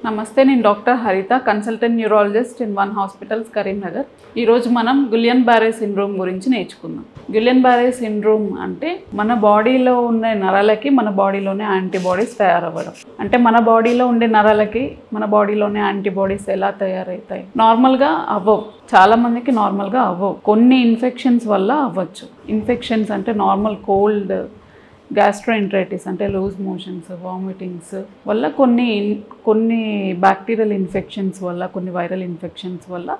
నమస్తే, నేను డాక్టర్ హరిత, consultant neurologist in one hospitals Karimnagar. ఈరోజు మనం గులియన్ బారే సిండ్రోమ్ గురించి నేర్చుకుందాం. గులియన్ బారే సిండ్రోమ్ అంటే మన బాడీలో ఉన్న నరాలకి మన బాడీలోనే యాంటీబాడీస్ తయారవ్వడం. అంటే మన బాడీలో ఉండే నరాలకి మన బాడీలోనే యాంటీబాడీస్ ఎలా తయారవుతాయి? నార్మల్గా అవ్వవు, చాలా మందికి నార్మల్గా అవ్వవు. కొన్ని ఇన్ఫెక్షన్స్ వల్ల అవ్వచ్చు. ఇన్ఫెక్షన్స్ అంటే నార్మల్ కోల్డ్, గ్యాస్ట్రోఎంటరైటిస్ అంటే లూజ్ మోషన్స్, వామిటింగ్స్ వల్ల, కొన్ని బ్యాక్టీరియల్ ఇన్ఫెక్షన్స్ వల్ల, కొన్ని వైరల్ ఇన్ఫెక్షన్స్ వల్ల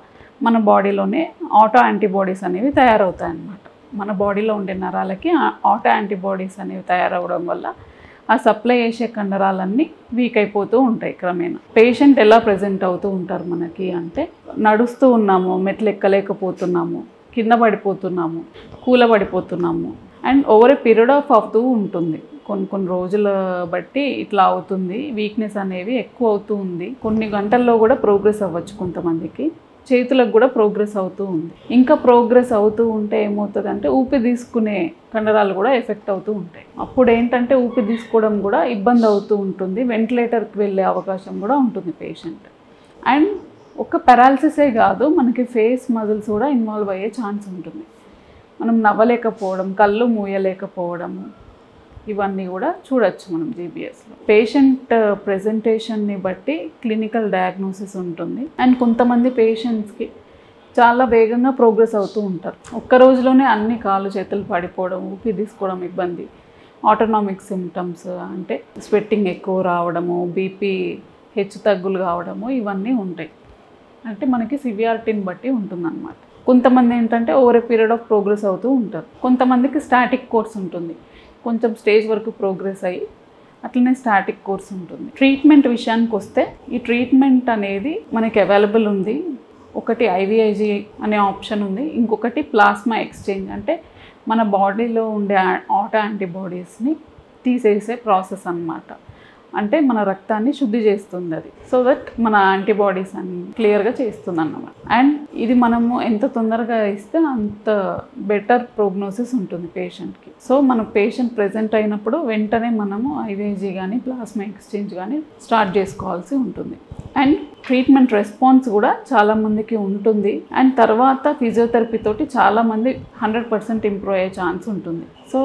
మన బాడీలోనే ఆటో యాంటీబాడీస్ అనేవి తయారవుతాయి అన్నమాట. మన బాడీలో ఉండే నరాలకి ఆటో యాంటీబాడీస్ అనేవి తయారవడం వల్ల ఆ సప్లై చేసే కండరాలన్నీ వీక్ అయిపోతూ ఉంటాయి క్రమేణా. పేషెంట్ ఎలా ప్రజెంట్ అవుతూ ఉంటారు మనకి అంటే, నడుస్తూ ఉన్నాము, మెట్లు ఎక్కలేకపోతున్నాము, కింద పడిపోతున్నాము, కూలబడిపోతున్నాము, అండ్ ఓవర్ ఏ పీరియడ్ అవుతూ ఉంటుంది. కొన్ని రోజుల బట్టి ఇట్లా అవుతుంది. వీక్నెస్ అనేవి ఎక్కువ అవుతూ ఉంది. కొన్ని గంటల్లో కూడా ప్రోగ్రెస్ అవ్వచ్చు. కొంతమందికి చేతులకు కూడా ప్రోగ్రెస్ అవుతూ ఉంది. ఇంకా ప్రోగ్రెస్ అవుతూ ఉంటే ఏమవుతుంది అంటే, ఊపిరి తీసుకునే కండరాలు కూడా ఎఫెక్ట్ అవుతూ ఉంటాయి. అప్పుడు ఏంటంటే ఊపిరి తీసుకోవడం కూడా ఇబ్బంది అవుతూ ఉంటుంది. వెంటిలేటర్కి వెళ్ళే అవకాశం కూడా ఉంటుంది పేషెంట్. అండ్ ఒక పెరాలసిసే కాదు, మనకి ఫేస్ మజిల్స్ కూడా ఇన్వాల్వ్ అయ్యే ఛాన్స్ ఉంటుంది. మనం నవ్వలేకపోవడం, కళ్ళు మూయలేకపోవడము, ఇవన్నీ కూడా చూడొచ్చు మనం జీబీఎస్లో. పేషెంట్ ప్రెజెంటేషన్ని బట్టి క్లినికల్ డయాగ్నోసిస్ ఉంటుంది. అండ్ కొంతమంది పేషెంట్స్కి చాలా వేగంగా ప్రోగ్రెస్ అవుతూ ఉంటారు. ఒక్క రోజులోనే అన్ని కాళ్ళు చేతులు పడిపోవడం, ఊపిరి తీసుకోవడం ఇబ్బంది, ఆటోనామిక్ సిమ్టమ్స్ అంటే స్వెట్టింగ్ ఎక్కువ రావడము, బీపీ హెచ్చు తగ్గులు కావడము, ఇవన్నీ ఉంటాయి. అంటే మనకి సివియారిటీని బట్టి ఉంటుందన్నమాట. కొంతమంది ఏంటంటే over a period of progress అవుతూ ఉంటారు. కొంతమందికి స్టాటిక్ కోర్స్ ఉంటుంది. కొంచెం స్టేజ్ వరకు ప్రోగ్రెస్ అయ్యి అట్లనే స్టాటిక్ కోర్స్ ఉంటుంది. ట్రీట్మెంట్ విషయానికి వస్తే, ఈ ట్రీట్మెంట్ అనేది మనకి అవైలబుల్ ఉంది. ఒకటి ఐవీఐజీ అనే ఆప్షన్ ఉంది. ఇంకొకటి ప్లాస్మా ఎక్స్చేంజ్, అంటే మన బాడీలో ఉండే ఆటో యాంటీబాడీస్ని తీసేసే ప్రాసెస్ అన్నమాట. అంటే మన రక్తాన్ని శుద్ధి చేస్తుంది అది, సో దట్ మన యాంటీబాడీస్ అన్ని క్లియర్గా చేస్తుంది అన్నమాట. అండ్ ఇది మనము ఎంత తొందరగా ఇస్తే అంత బెటర్ ప్రోగ్నోసిస్ ఉంటుంది పేషెంట్కి. సో మన పేషెంట్ ప్రెజెంట్ అయినప్పుడు వెంటనే మనము ఐవీఐజీ కానీ ప్లాస్మా ఎక్స్చేంజ్ కానీ స్టార్ట్ చేసుకోవాల్సి ఉంటుంది. అండ్ ట్రీట్మెంట్ రెస్పాన్స్ కూడా చాలామందికి ఉంటుంది. అండ్ తర్వాత ఫిజియోథెరపీ తోటి చాలామంది 100% ఇంప్రూవ్ అయ్యే ఛాన్స్ ఉంటుంది. సో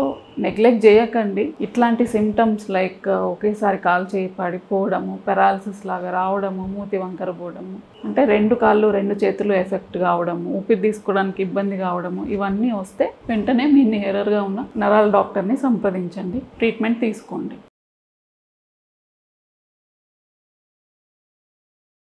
నెగ్లెక్ట్ చేయకండి. ఇట్లాంటి సిమ్టమ్స్ లైక్ ఒకేసారి కాలు చేయి పడిపోవడము, పెరాలసిస్ లాగా రావడము, మూతి వంకర పోవడము, అంటే 2 కాళ్ళు 2 చేతులు ఎఫెక్ట్ కావడము, ఊపిరి తీసుకోవడానికి ఇబ్బంది కావడము, ఇవన్నీ వస్తే వెంటనే మీ నియర్గా ఉన్న నరాల డాక్టర్ని సంప్రదించండి, ట్రీట్మెంట్ తీసుకోండి.